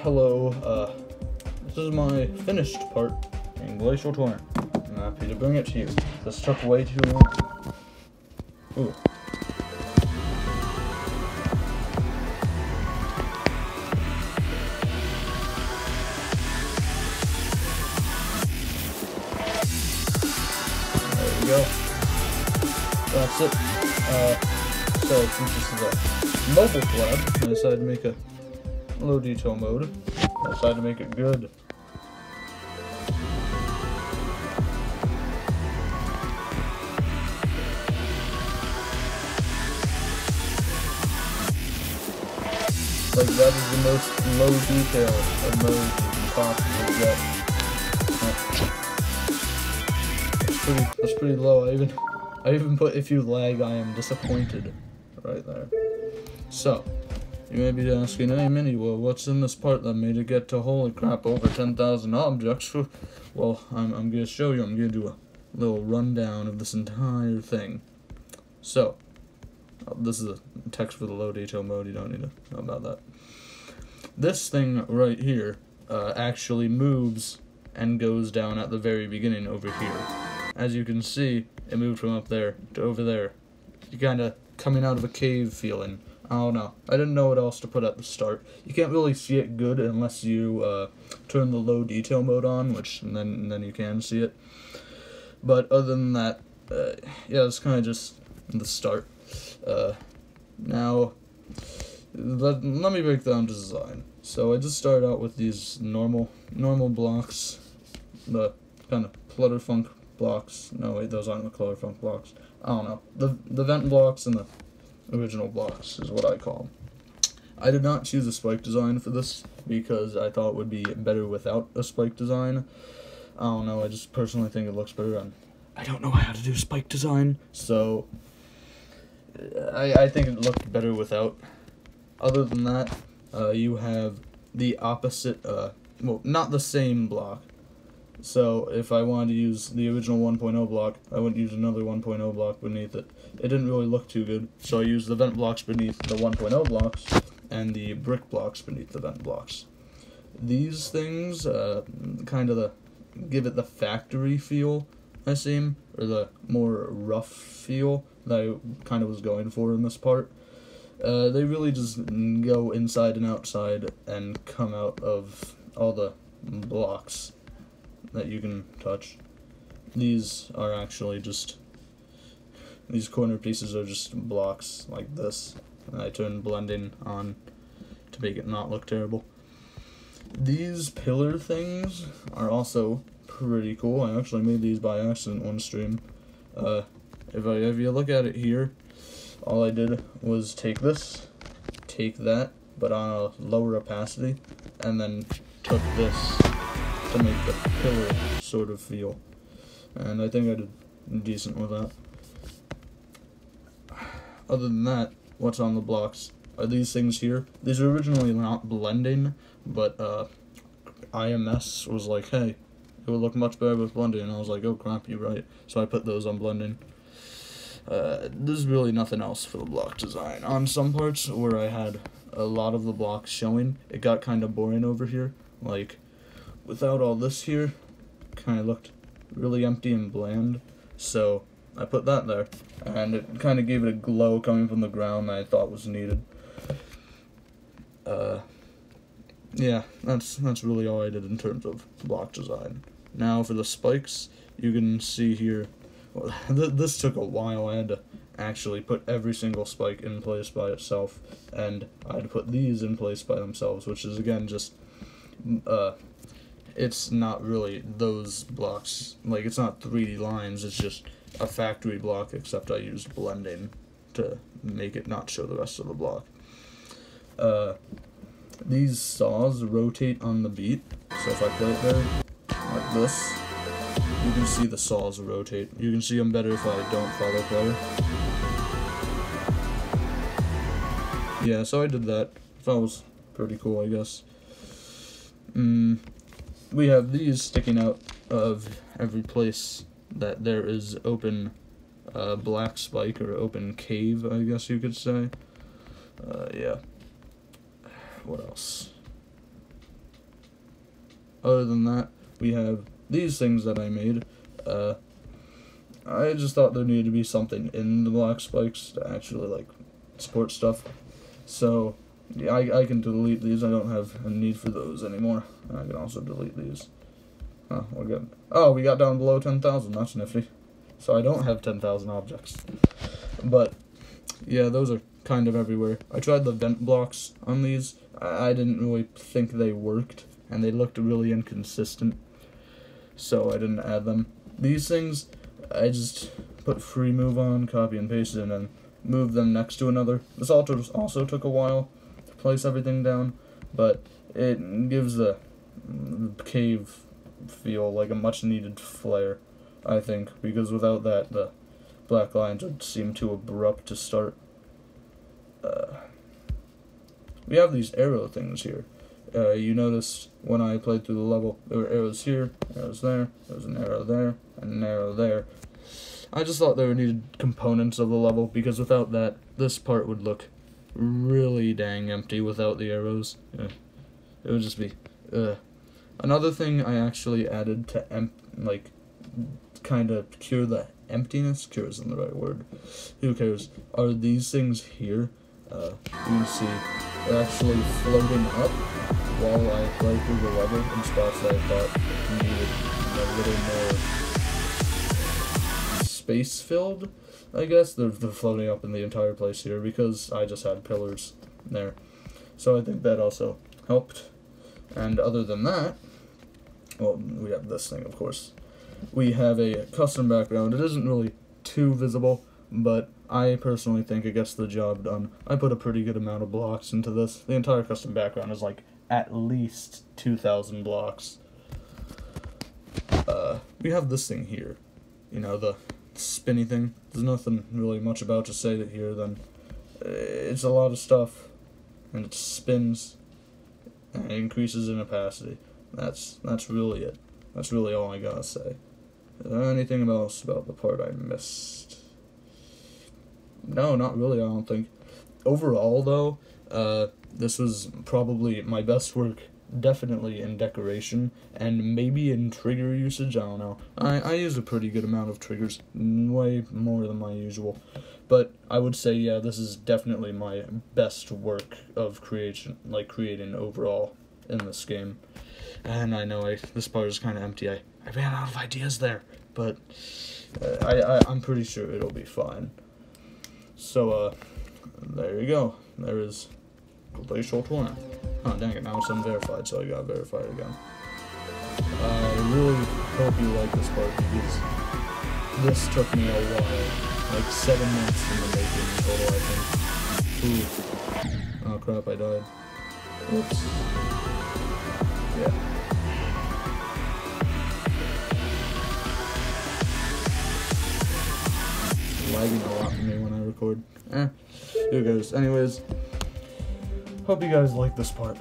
Hello, this is my finished part in Glacial Torrent. I'm happy to bring it to you. This took way too long. Ooh. There we go. That's it. So since this is a mobile collab, I decided to make a low detail mode. I decided to make it good. Like, that is the most low detail of mode you can possibly get. That's pretty low. I even put if you lag, I am disappointed right there. So, you may be asking, hey MiniWheatDuo, what's in this part that made it get to, holy crap, over 10,000 objects? Well, I'm going to show you. I'm going to do a little rundown of this entire thing. So, this is a text for the low detail mode. You don't need to know about that. This thing right here actually moves and goes down at the very beginning over here. As you can see, it moved from up there to over there. You're kind of coming out of a cave feeling. I don't know. I didn't know what else to put at the start. You can't really see it good unless you turn the low detail mode on, which then you can see it. But other than that, yeah, it's kind of just the start. Now, let me break down design. So I just started out with these normal blocks, the kind of Clutterfunk blocks. No wait, those aren't the Clutterfunk blocks. I don't know. The vent blocks and the original blocks is what I call them. I did not choose a spike design for this because I thought it would be better without a spike design. I don't know, I just personally think it looks better, and I don't know how to do spike design, so I think it looked better without. Other than that, you have the opposite, well, not the same block. So if I wanted to use the original 1.0 block, I wouldn't use another 1.0 block beneath it. It didn't really look too good, so I used the vent blocks beneath the 1.0 blocks and the brick blocks beneath the vent blocks. These things kind of give it the factory feel, I seem, or the more rough feel that I kind of was going for in this part. They really just go inside and outside and come out of all the blocks that you can touch. These are actually just, these corner pieces are just blocks like this, and I turn blending on to make it not look terrible. These pillar things are also pretty cool. I actually made these by accident one stream. If you look at it here, all I did was take this, take that, but on a lower opacity, and then took this to make the pillar sort of feel. And I think I did decent with that. Other than that, what's on the blocks are these things here. These are originally not blending, but IMS was like, hey, it would look much better with blending, and I was like, oh crap, you're right. So I put those on blending. There's really nothing else for the block design. On some parts where I had a lot of the blocks showing, it got kind of boring over here. Like, without all this here, kind of looked really empty and bland. So I put that there, and it kind of gave it a glow coming from the ground that I thought was needed. Yeah, that's really all I did in terms of block design. Now for the spikes, you can see here, well, this took a while. I had to actually put every single spike in place by itself, and I had to put these in place by themselves, which is again just, it's not really those blocks, like it's not 3D lines, it's just a factory block, except I used blending to make it not show the rest of the block. These saws rotate on the beat, so if I play it there, like this, you can see the saws rotate. You can see them better if I don't follow player. Yeah, so I did that. That was pretty cool, I guess. We have these sticking out of every place that there is open black spike or open cave, I guess you could say. Yeah. What else? Other than that, we have these things that I made. I just thought there needed to be something in the black spikes to actually, like, support stuff. So, yeah, I can delete these. I don't have a need for those anymore. I can also delete these. Oh, we're good. Oh, we got down below 10,000. That's nifty. So I don't have 10,000 objects. But, yeah, those are kind of everywhere. I tried the vent blocks on these. I didn't really think they worked, and they looked really inconsistent. So I didn't add them. These things, I just put free move on, copy and paste it, and then move them next to another. This also took a while to place everything down, but it gives the cave feel like a much needed flair, I think, because without that, the black lines would seem too abrupt to start. We have these arrow things here. You noticed when I played through the level, there were arrows here, arrows there, there was an arrow there, and an arrow there. I just thought there were needed components of the level, because without that, this part would look really dang empty without the arrows. It would just be, Another thing I actually added to, kind of cure the emptiness, cure isn't the right word, who cares, are these things here. You can see they're actually floating up while I play through the level in spots that I thought needed a little more space filled, I guess. They're floating up in the entire place here because I just had pillars there. So I think that also helped. And other than that, well, we have this thing, of course. We have a custom background. It isn't really too visible, but I personally think it gets the job done. I put a pretty good amount of blocks into this. The entire custom background is like at least 2,000 blocks. We have this thing here. You know, the spinny thing. There's nothing really much about to say it here then. It's a lot of stuff, and it spins, and it increases in opacity. That's really it. That's really all I gotta say. Is there anything else about the part I missed? No, not really, I don't think. Overall, though, this was probably my best work, definitely in decoration, and maybe in trigger usage, I don't know. I use a pretty good amount of triggers, way more than my usual. But I would say, yeah, this is definitely my best work of creating overall in this game. And I know this part is kind of empty. I ran out of ideas there, but I'm pretty sure it'll be fine. So, there you go. There is Glacial Torrent. Oh, dang it, now it's unverified, so I gotta verify it again. I really hope you like this part, because this took me a while. Like 7 months in the making total, I think. Ooh. Oh crap, I died. Whoops. Yeah. Lagging a lot for me when I record. Who cares? Anyways, hope you guys like this part.